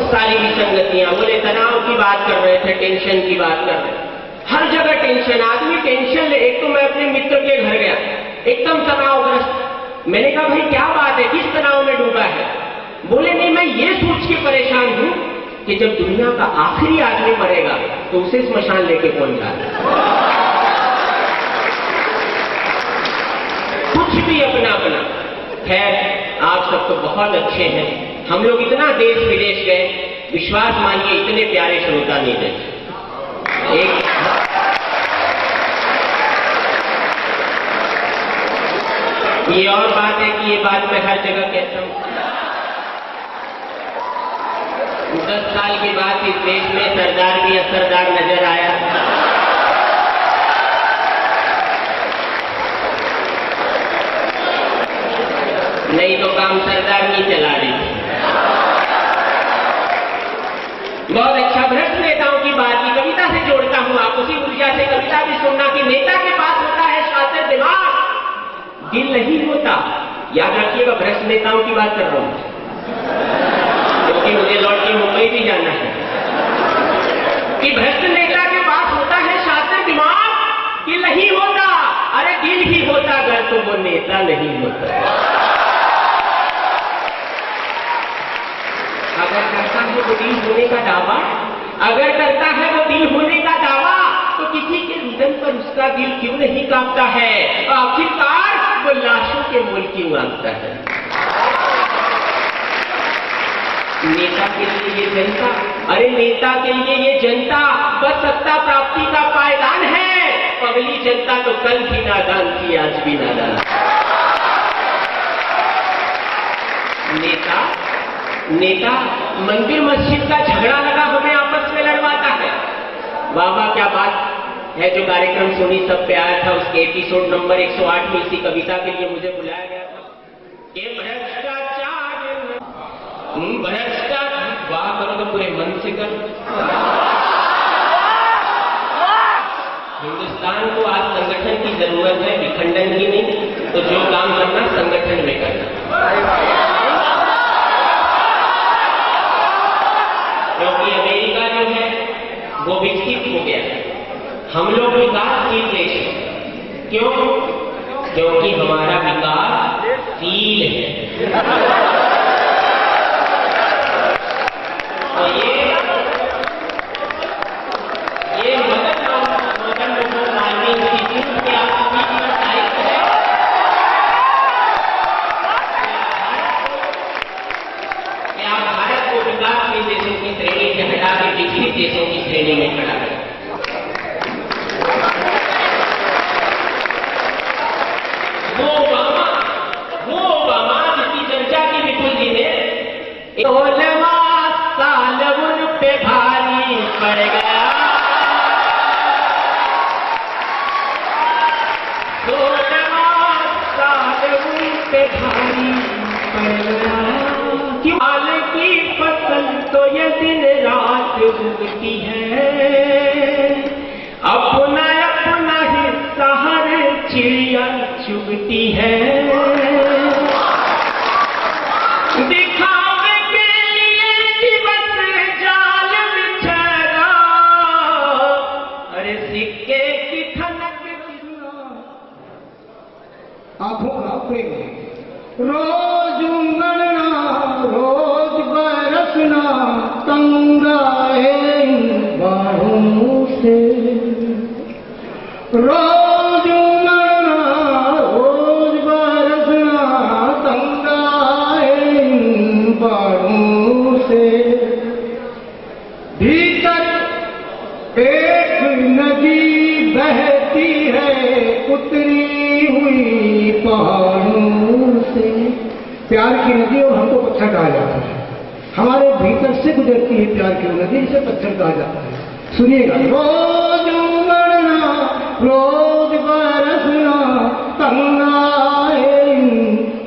बहुत सारी विसंगतियां, बोले तनाव की बात कर रहे थे, टेंशन की बात कर रहे थे, हर जगह टेंशन, आदमी टेंशन ले। एक तो मैं अपने मित्र के घर गया, एकदम तनावग्रस्त। मैंने कहा भाई क्या बात है, किस तनाव में डूबा है? बोले नहीं, मैं ये सोच के परेशान हूं कि जब दुनिया का आखिरी आदमी मरेगा तो उसे स्मशान लेके कौन जाए। कुछ भी अपना अपना। खैर, आप सब तो बहुत अच्छे हैं। हम लोग इतना देश विदेश गए, विश्वास मानिए इतने प्यारे श्रोता नहीं देखे। ये और बात है कि ये बात मैं हर जगह कहता हूं। 10 साल की बात, इस देश में सरदार भी असरदार नजर आया। नहीं तो काम सरदार नहीं चला रही। बहुत अच्छा। भ्रष्ट नेताओं की बात की कविता से जोड़ता हूं, आप उसी ऊर्जा से कविता भी सुनना कि नेता के पास होता है शातिर दिमाग, दिल नहीं होता। याद रखिएगा, भ्रष्ट नेताओं की बात कर रहा हूं, क्योंकि मुझे लौट के मुंबई भी जाना है। कि भ्रष्ट नेता के पास होता है शातिर दिमाग, दिल नहीं होता। अरे दिल ही होता अगर तो वो नेता नहीं होता। अगर करता है वो दिल होने का दावा, अगर करता है वो दिल होने का दावा, तो किसी के निधन पर उसका दिल क्यों नहीं कांपता है? आखिरकार वो लाशों के मोल क्यों मांगता है? नेता के लिए ये जनता, अरे नेता के लिए ये जनता बस सत्ता प्राप्ति का पायदान है। पगली जनता तो कल भी नादान थी, आज भी नादान। नेता मंदिर मस्जिद का झगड़ा लगा हमें आपस में लड़वाता है। वाह वाह, क्या बात है। जो कार्यक्रम सोनी सब पे आया था, उसके एपिसोड नंबर 108 में इसी कविता के लिए मुझे बुलाया गया था। ये भ्रष्टाचार, वाह करो तो पूरे मन से कर। हिंदुस्तान को आज संगठन की जरूरत है, विखंडन की नहीं। तो जो काम करना संगठन में करना। क्योंकि अमेरिका जो है वो विकसित हो गया है, हम लोग विकासशील देश हैं। क्यों? क्योंकि हमारा विकासशील है। तो ये मदन मोहन मालवीय इंस्टीट्यूट के आप सभी की दायित्व है कि आप भारत को विकासशील देशों की श्रेणी से हटा के विकसित देशों की श्रेणी में खड़ा करें। वो ओबामा जिसकी चर्चा की विपुल जी ने, 16वां साल उन पे भारी पड़ गया। 16वां साल उन पे भारी पड़ गया। क्यों? हाल की फसल तो ये दिन रात उगती है, अपना अपना हिस्सा हर चिड़िया चुगती है। दिखावे के लिए दिवस जाल बिछड़ा, अरे सिक्के की ठनक आंखों का प्रेम। रोज उंगलना रोज बरसना तंगाए बाहों से। रोज उंगलना रोज बरसना तंगाए बाहों से। भीतर एक नदी बहती है उतरी हुई पहाड़ों से। प्यार की नदी और हमको पत्थर कहा जाता है, हमारे भीतर से गुजरती है प्यार की नदी, इसे पत्थर कहा जाता है। सुनिएगा। रोज उमड़ना रोज बरसना तंगाए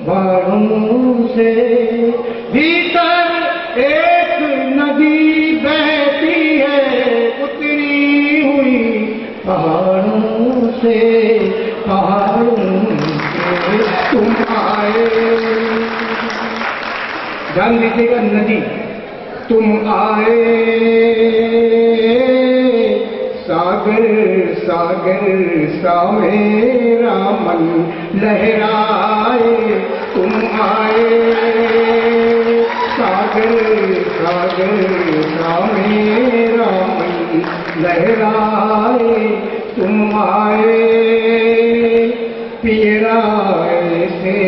बाहों से। भीतर एक नदी बहती है उतरी हुई पहाड़ों से। पहाड़ों से तुम आए। जान लीजिएगा, नदी तुम आए, सागर सागर सा मेरा मन लहराए, तुम आए, सागर सागर सा मेरा मन लहराए, तुम आए, पियराए से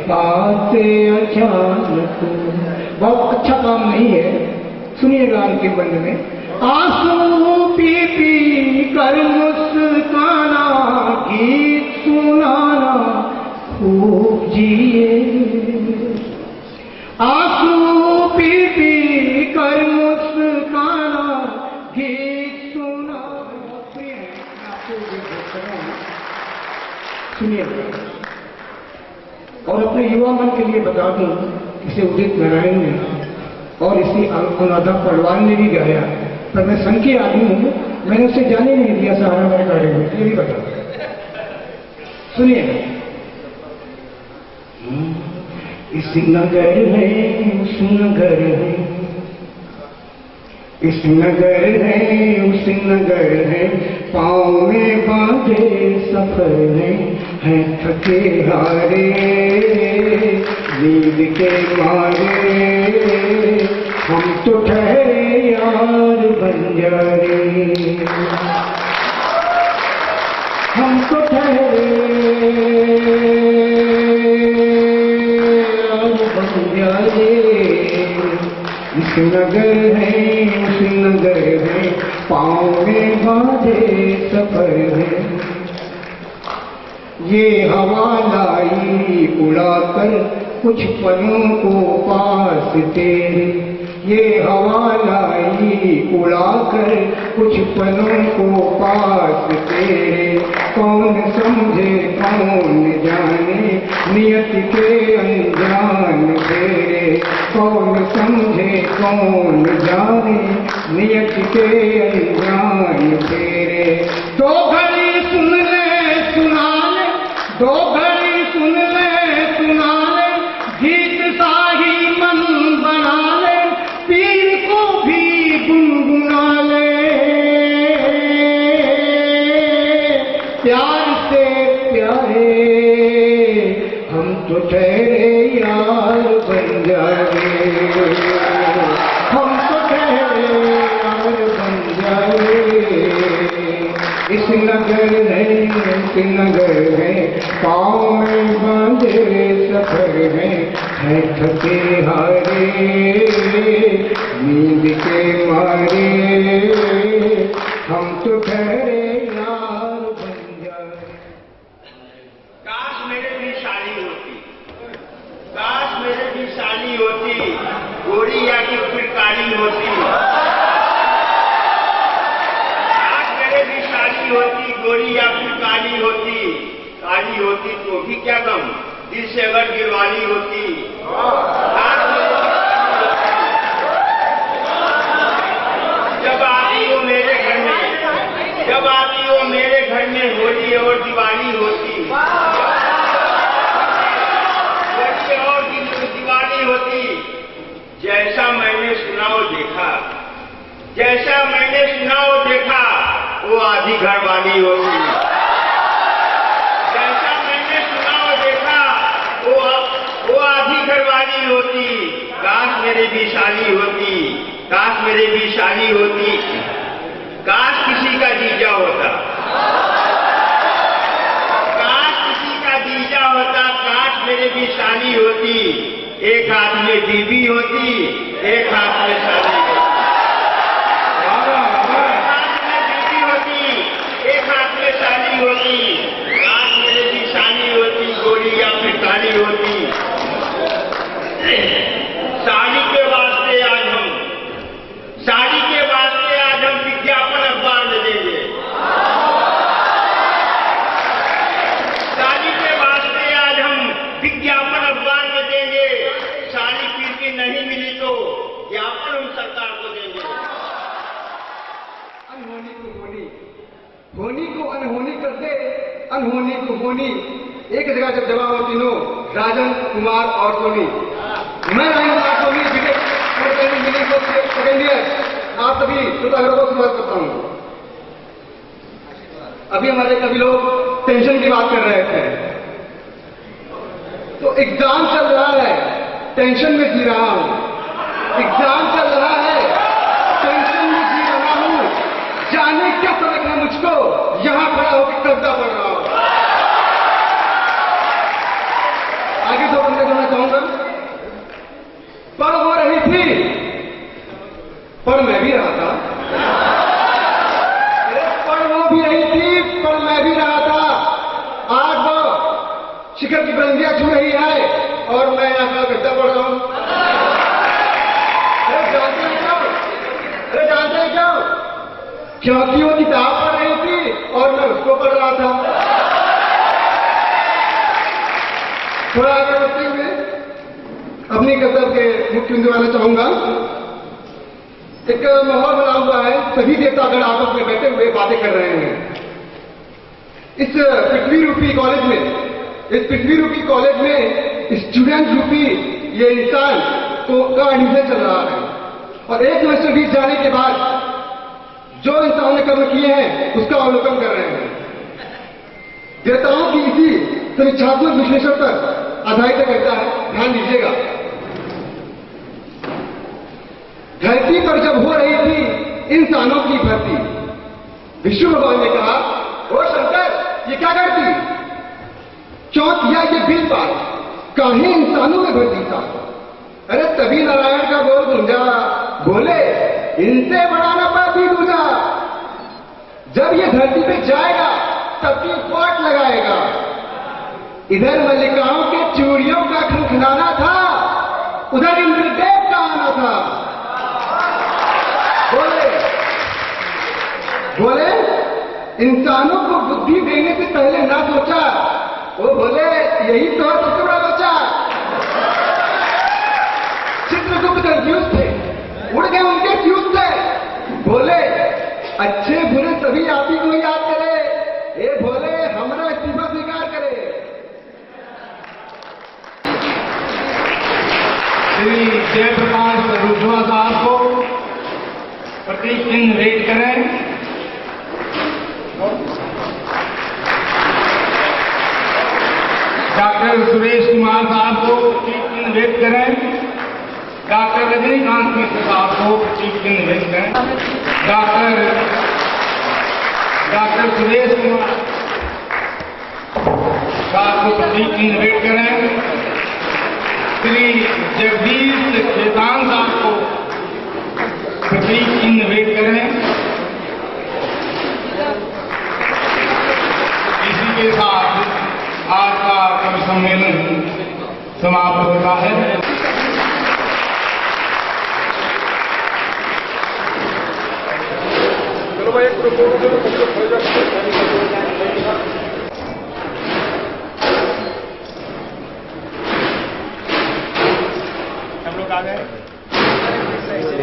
बात अचानक। बहुत अच्छा काम नहीं है, सुनिएगा अंतिम बंद में। आंसू पी पी कर मुस्काना, गीत सुनाना खूब जिए, आंसू पी पी कर मुस्काना, गीत सुनाना। सुनिए, और अपने युवा मन के लिए बता दूं, इसे उदित नारायण ने और इसी अनुराधा पडवाल ने भी गाया, पर मैं संघ के आदमी हूं, मैंने उसे जाने नहीं दिया सहारा मेरे कार्य में, ये भी बता। सुनिए, इस नगर है, उस नगर है, इस नगर है, उस नगर है, पाँव में बांधे सफर है थके हारे, नींद के मारे हम तो ठहरे यार बंजारे, हम तो ठहरे यार बंजारे। इस नगर है, उस नगर है, पाँव में बांधे सफर है, ये हवा लाई उड़ाकर कुछ पलों को पास तेरे, ये हवा लाई उड़ाकर कुछ पलों को पास तेरे, कौन समझे कौन जाने नियत के अनजान तेरे, कौन समझे कौन जाने नियत के अनजान तेरे। दो घड़ी सुन ले सुना ले, दो घड़ी सुन ले सुना ले, गीत साही मन बना ले, पीर को भी गुनगुना ले, प्यार से प्यारे हम तो ठहरे यार बंजारे, हम तो ठहरे यार बंजारे। इस नगर है, इस नगर है, पाँव में बांधे सफर है थके हारे, नींद के मारे हम तो ठहरे यार बंजारे। काश मेरे भी शादी होती, काश मेरे भी शादी होती, गोरी या कि फिर काली होती, होती गोरी या फिर काली होती, काली होती तो भी क्या गम, दिल से अगर गिरवाली होती। जब आती हो मेरे घर में, जब आती हो मेरे घर में, होली और दिवाली होती, होली और दिवाली होती। जैसा मैंने सुना और देखा, जैसा मैंने सुना और देखा, वो आधी घरवाली होती, जैसा मैंने सुना और देखा, वो आधी घरवाली होती। काश मेरे भी शादी होती, काश मेरे भी शादी होती, काश किसी का जीजा होता, काश किसी का जीजा होता, काश मेरे भी शादी होती, एक हाथ में बीबी होती, एक हाथ में शादी होती, एक हाथ में शादी होती, काश मेरे भी शादी होती, गोरी या फिर काली होती। शादी के वास्ते आज हम, शादी के वास्ते आज हम विज्ञापन अखबार में देंगे, शादी के वास्ते आज हम विज्ञापन अखबार में देंगे। शादी फिर की नहीं मिली तो ज्ञापन हम सरकार को देंगे। अनहोनी को होनी, होनी को अनहोनी कर दे, अनहोनी को होनी। एक जगह जब जमा हो तीनों, राजन कुमार और सोनी, मैं राजन कुमार सोनी सेकेंड ईयर, आप सभी श्रोतागणों को स्वागत करता हूँ। अभी हमारे कभी लोग टेंशन की बात कर रहे थे, तो एग्जाम चल रहा है, टेंशन में जी रहा हूँ। एग्जाम चल रहा है, टेंशन में जी रहा हूँ। जाने क्या समझ है मुझको, यहां खड़ा होकर कविता पढ़ रहा हूं। आगे दो बंदे जोड़ना चाहूंगा। पढ़ हो रही थी, पढ़ मैं भी रहा था। पढ़ हो भी रही थी, पढ़ मैं भी रहा था। आज वो शिखर की बुलंदियां छू रही है और मैं यहां का कविता पढ़ रहा हूं। अरे जानते हैं क्यों? क्योंकि वो किताब पढ़ रही थी और मैं उसको पढ़ रहा था। थोड़ा आगे बढ़ते हुए अपनी गजल के मुख्य बिंदु आना चाहूंगा। एक माहौल बना हुआ है, सभी देवतागण आपस में बैठे हुए बातें कर रहे हैं। इस पृथ्वी रूपी कॉलेज में स्टूडेंट रूपी ये इंसान का एडमिशन चल रहा है और एक सेमेस्टर बीत जाने के बाद जो इंसानों ने कर्म किए हैं उसका अवलोकन कर रहे हैं। देवताओं की इसी समीक्षात्मक विश्लेषण पर आधारित करता है। ध्यान दीजिएगा, धरती पर जब हो रही थी इंसानों की भर्ती, विष्णु भगवान ने कहा, ओ शंकर, ये क्या करती, क्यों किया ये बिल पास, काहे इंसानों में भर्ती था। अरे तभी नारायण का बोल गूंजा, बोले इनसे बड़ा न पापी दूजा। जब ये धरती पे जाएगा तब की पाट लगाएगा। इधर मल्लिकाओं के चूड़ियों का खनखनाना था, उधर इंद्रदेव का आना था। बोले इंसानों को बुद्धि देने से पहले ना सोचा। वो बोले यही तो है सबसे बड़ा बच्चा। चित्रगुप्त कंफ्यूज थे, उड़ गए उनके फ्यूज से। बोले अच्छे बुरे सभी आप ही को याद करे। ये बोले हमारा इस्तीफा स्वीकार करे। श्री जयप्रकाश रुद्रा साहब को प्रतीक चिन्ह भेंट करें। डॉक्टर सुरेश कुमार साहब को प्रतीक चिन्ह भेंट करें। डॉक्टर रजनीकांत मिश्र साहब को प्रतीक चिन्ह भेंट करें। डॉक्टर सुरेश कुमार साहब को प्रतीक चिन्ह भेंट करें। श्री जगदीश खेतान साहब को प्रतीक चिन्ह भेंट करें। इसी के साथ आज का कवि सम्मेलन समाप्त होता है। चलो भाई, एक